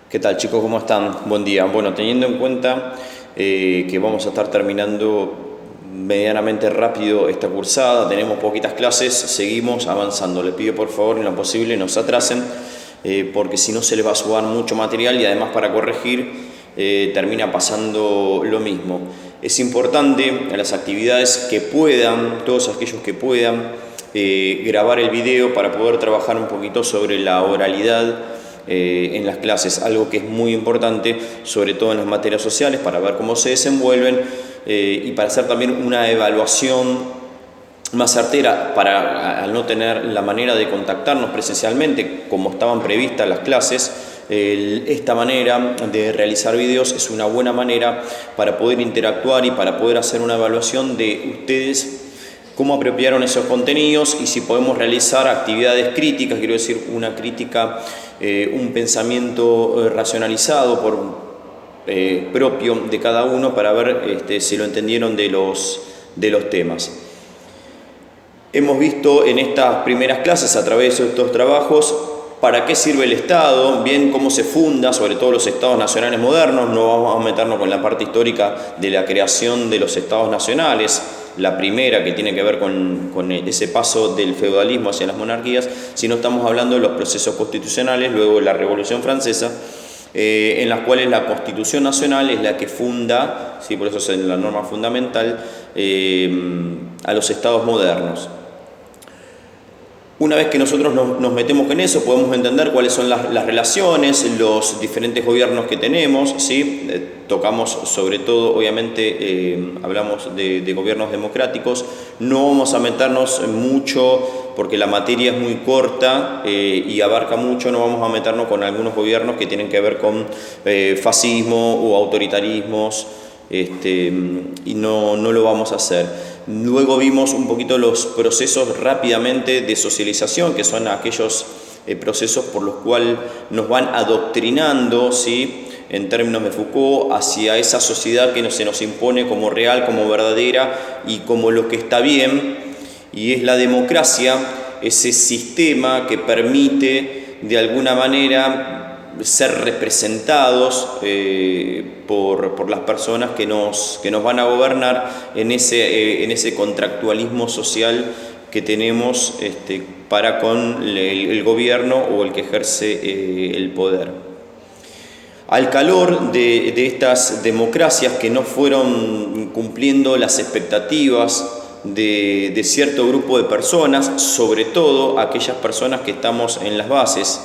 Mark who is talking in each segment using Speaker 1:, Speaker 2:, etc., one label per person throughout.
Speaker 1: ¿Qué tal, chicos? ¿Cómo están? Buen día. Bueno, teniendo en cuenta que vamos a estar terminando medianamente rápido esta cursada, tenemos poquitas clases, seguimos avanzando. Les pido por favor en lo posible no se atrasen, porque si no se les va a sumar mucho material y además para corregir termina pasando lo mismo. Es importante en las actividades que puedan, todos aquellos que puedan, grabar el video para poder trabajar un poquito sobre la oralidad en las clases, algo que es muy importante, sobre todo en las materias sociales, para ver cómo se desenvuelven y para hacer también una evaluación más certera, para al no tener la manera de contactarnos presencialmente como estaban previstas las clases. Esta manera de realizar videos es una buena manera para poder interactuar y para poder hacer una evaluación de ustedes, cómo apropiaron esos contenidos y si podemos realizar actividades críticas, quiero decir, una crítica, un pensamiento racionalizado propio de cada uno para ver si lo entendieron de los temas. Hemos visto en estas primeras clases, a través de estos trabajos, para qué sirve el Estado, bien cómo se funda, sobre todo los Estados nacionales modernos. No vamos a meternos con la parte histórica de la creación de los Estados nacionales, la primera que tiene que ver con ese paso del feudalismo hacia las monarquías, sino estamos hablando de los procesos constitucionales, luego de la Revolución Francesa, en las cuales la Constitución Nacional es la que funda, ¿sí? Por eso es la norma fundamental, a los Estados modernos. Una vez que nosotros nos metemos en eso, podemos entender cuáles son las relaciones, los diferentes gobiernos que tenemos, ¿sí? Tocamos sobre todo, obviamente, hablamos de gobiernos democráticos. No vamos a meternos mucho porque la materia es muy corta y abarca mucho. No vamos a meternos con algunos gobiernos que tienen que ver con fascismo o autoritarismos, y no lo vamos a hacer. Luego vimos un poquito los procesos rápidamente de socialización, que son aquellos procesos por los cuales nos van adoctrinando, ¿sí? En términos de Foucault, hacia esa sociedad que se nos impone como real, como verdadera y como lo que está bien, y es la democracia, ese sistema que permite de alguna manera ser representados por las personas que nos van a gobernar en ese contractualismo social que tenemos para con el gobierno o el que ejerce el poder. Al calor de estas democracias que no fueron cumpliendo las expectativas de cierto grupo de personas, sobre todo aquellas personas que estamos en las bases,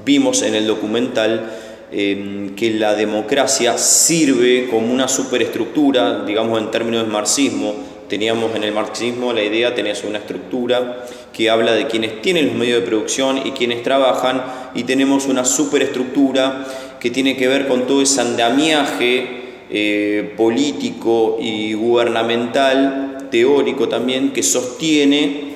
Speaker 1: vimos en el documental que la democracia sirve como una superestructura, digamos en términos de marxismo. Teníamos en el marxismo la idea, tenés una estructura que habla de quienes tienen los medios de producción y quienes trabajan, y tenemos una superestructura que tiene que ver con todo ese andamiaje político y gubernamental, teórico también, que sostiene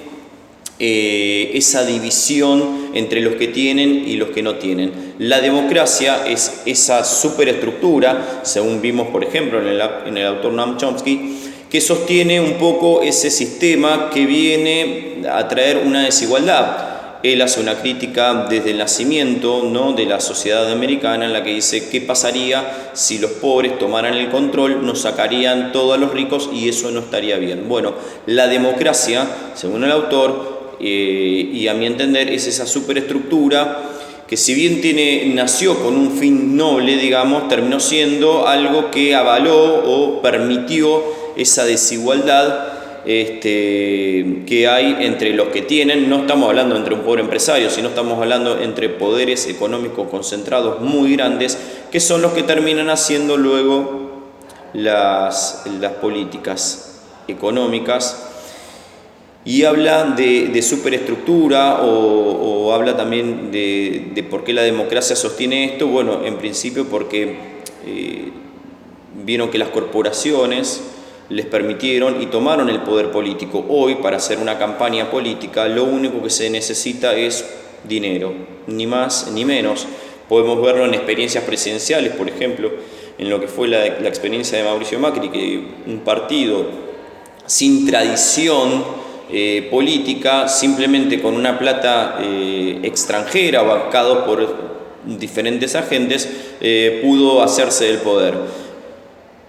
Speaker 1: esa división entre los que tienen y los que no tienen. La democracia es esa superestructura, según vimos por ejemplo en el autor Noam Chomsky, que sostiene un poco ese sistema que viene a traer una desigualdad. Él hace una crítica desde el nacimiento, ¿no?, de la sociedad americana, en la que dice qué pasaría si los pobres tomaran el control, nos sacarían todos a los ricos y eso no estaría bien. Bueno, la democracia, según el autor, y a mi entender, es esa superestructura que, si bien nació con un fin noble, digamos, terminó siendo algo que avaló o permitió esa desigualdad que hay entre los que tienen. No estamos hablando entre un pobre empresario, sino estamos hablando entre poderes económicos concentrados muy grandes, que son los que terminan haciendo luego las políticas económicas. Y habla de superestructura o habla también de por qué la democracia sostiene esto. Bueno, en principio porque vieron que las corporaciones les permitieron y tomaron el poder político. Hoy, para hacer una campaña política, lo único que se necesita es dinero, ni más ni menos. Podemos verlo en experiencias presidenciales, por ejemplo, en lo que fue la experiencia de Mauricio Macri, que un partido sin tradición política, simplemente con una plata extranjera, bancado diferentes agentes, pudo hacerse del poder.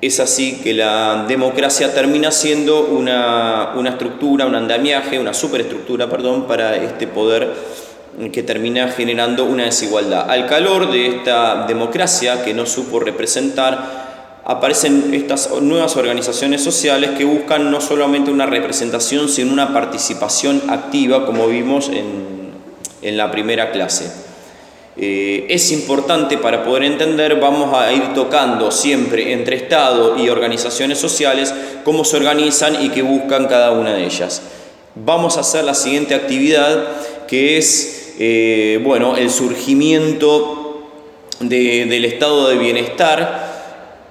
Speaker 1: Es así que la democracia termina siendo una estructura, un andamiaje, una superestructura, perdón, para este poder que termina generando una desigualdad. Al calor de esta democracia que no supo representar, aparecen estas nuevas organizaciones sociales que buscan no solamente una representación, sino una participación activa, como vimos en la primera clase. Es importante para poder entender, vamos a ir tocando siempre entre Estado y organizaciones sociales, cómo se organizan y qué buscan cada una de ellas. Vamos a hacer la siguiente actividad, que es el surgimiento del estado de bienestar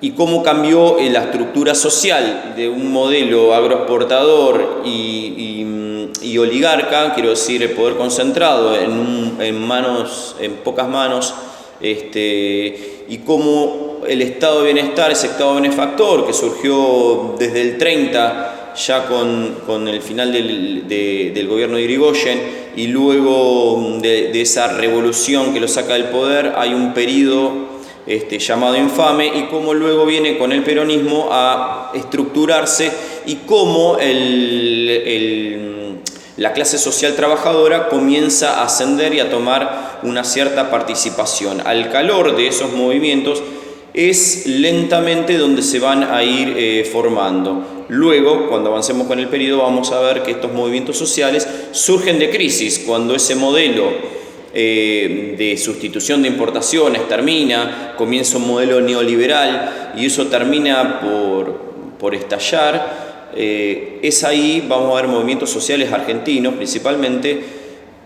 Speaker 1: y cómo cambió la estructura social de un modelo agroexportador y oligarca, quiero decir, el poder concentrado en pocas manos, y cómo el estado de bienestar, ese estado benefactor que surgió desde el 30, ya con el final del gobierno de Irigoyen, y luego de esa revolución que lo saca del poder, hay un periodo llamado infame, y cómo luego viene con el peronismo a estructurarse, y cómo la clase social trabajadora comienza a ascender y a tomar una cierta participación. Al calor de esos movimientos es lentamente donde se van a ir formando. Luego, cuando avancemos con el periodo, vamos a ver que estos movimientos sociales surgen de crisis, cuando ese modelo de sustitución de importaciones termina, comienza un modelo neoliberal y eso termina por estallar. Es ahí, vamos a ver movimientos sociales argentinos principalmente,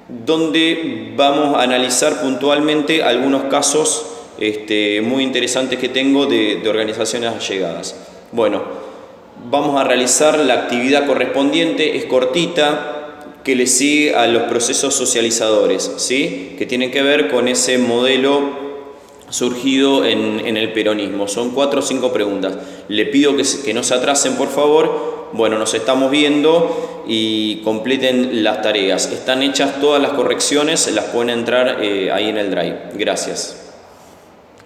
Speaker 1: donde vamos a analizar puntualmente algunos casos muy interesantes que tengo de organizaciones allegadas. Bueno, vamos a realizar la actividad correspondiente, es cortita, que le sigue a los procesos socializadores, ¿sí? Que tienen que ver con ese modelo surgido en el peronismo. Son 4 o 5 preguntas. Le pido que no se atrasen, por favor. Bueno, nos estamos viendo y completen las tareas. Están hechas todas las correcciones, las pueden entrar ahí en el Drive. Gracias.